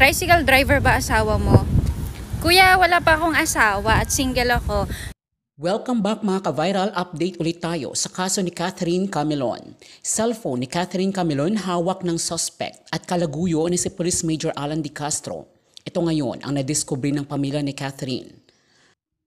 Tricycle driver ba asawa mo? Kuya, wala pa akong asawa at single ako. Welcome back mga ka-viral, update ulit tayo sa kaso ni Catherine Camilon. Cellphone ni Catherine Camilon hawak ng suspect at kalaguyo ni si Police Major Alan De Castro. Ito ngayon ang nadiskubre ng pamilya ni Catherine.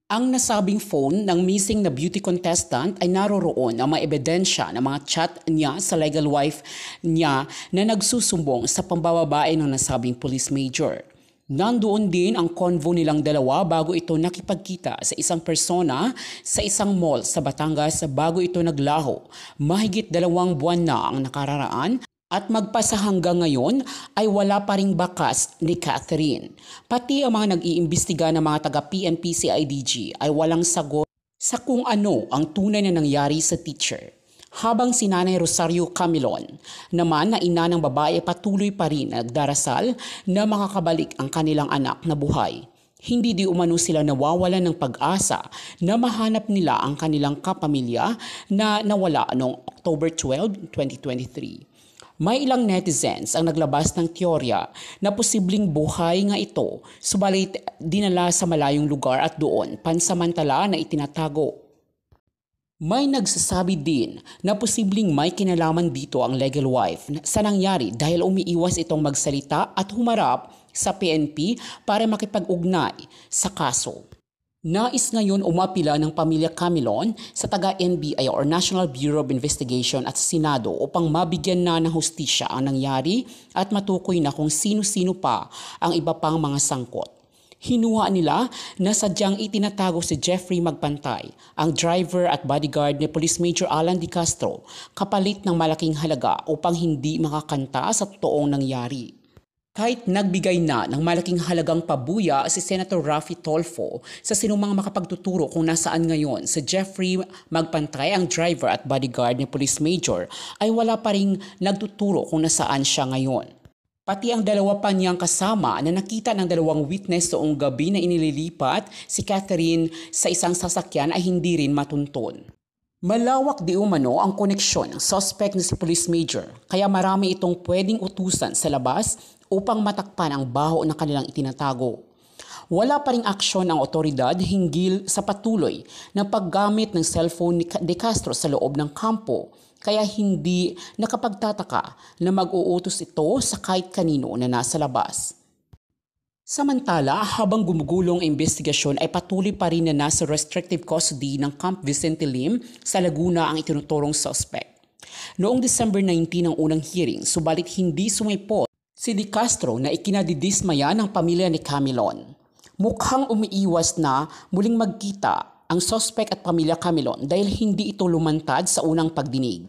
Ang nasabing phone ng missing na beauty contestant ay naroroon ang mga ebidensya ng mga chat niya sa legal wife niya na nagsusumbong sa pambababae ng nasabing police major. Nandoon din ang convo nilang dalawa bago ito nakipagkita sa isang persona sa isang mall sa Batangas bago ito naglaho. Mahigit 2 buwan na ang nakararaan at magpasa hanggang ngayon ay wala pa ring bakas ni Catherine. Pati ang mga nag-iimbestiga ng mga taga-PNP CIDG ay walang sagot sa kung ano ang tunay na nangyari sa teacher. Habang si Nanay Rosario Camilon naman na ina ng babae patuloy pa rin nagdarasal na makakabalik ang kanilang anak na buhay. Hindi di umano sila nawawalan ng pag-asa na mahanap nila ang kanilang kapamilya na nawala noong October 12, 2023. May ilang netizens ang naglabas ng teorya na posibleng buhay nga ito, subalit dinala sa malayong lugar at doon pansamantala na itinatago. May nagsasabi din na posibleng may kinalaman dito ang legal wife sa nangyari dahil umiiwas itong magsalita at humarap sa PNP para makipag-ugnay sa kaso. Nais ngayon umapila ng pamilya Camilon sa taga-NBI or National Bureau of Investigation at Senado upang mabigyan na ng hustisya ang nangyari at matukoy na kung sino-sino pa ang iba pang mga sangkot. Hinuha nila na sadyang itinatago si Jeffrey Magpantay, ang driver at bodyguard ni Police Major Alan De Castro, kapalit ng malaking halaga upang hindi makakanta sa totoong nangyari. Kahit nagbigay na ng malaking halagang pabuya si Senator Raffy Tulfo sa sinumang makapagtuturo kung nasaan ngayon si Jeffrey Magpantay, ang driver at bodyguard ni Police Major, ay wala pa ring nagtuturo kung nasaan siya ngayon. Pati ang dalawa pa niyang kasama na nakita ng 2 witness noong gabi na inililipat si Catherine sa isang sasakyan ay hindi rin matunton. Malawak di umano ang koneksyon ng suspect na si Police Major kaya marami itong pwedeng utusan sa labas upang matakpan ang baho na kanilang itinatago. Wala pa ring aksyon ang otoridad hinggil sa patuloy na paggamit ng cellphone ni De Castro sa loob ng kampo, kaya hindi nakapagtataka na mag-uutos ito sa kahit kanino na nasa labas. Samantala, habang gumugulong ang investigasyon ay patuloy pa rin na nasa restrictive custody ng Camp Vicente Lim sa Laguna ang itinuturong suspect. Noong December 19 ang unang hearing, subalit hindi sumipot si De Castro na ikinadidismaya ng pamilya ni Camilon. Mukhang umiiwas na muling magkita ang suspect at pamilya Camilon dahil hindi ito lumantad sa unang pagdinig.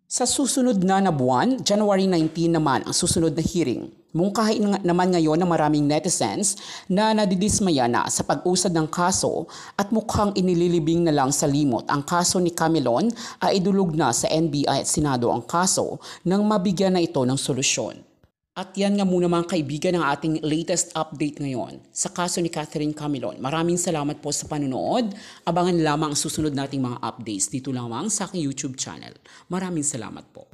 Sa susunod na buwan, January 19 naman ang susunod na hearing. Mungkahin naman ngayon ng maraming netizens na nadidismaya na sa pag-usad ng kaso at mukhang inililibing na lang sa limot ang kaso ni Camilon ay idulog na sa NBI at Senado ang kaso nang mabigyan na ito ng solusyon. At yan nga muna mga kaibigan ang ating latest update ngayon sa kaso ni Catherine Camilon. Maraming salamat po sa panonood. Abangan lamang ang susunod nating mga updates dito lamang sa aking YouTube channel. Maraming salamat po.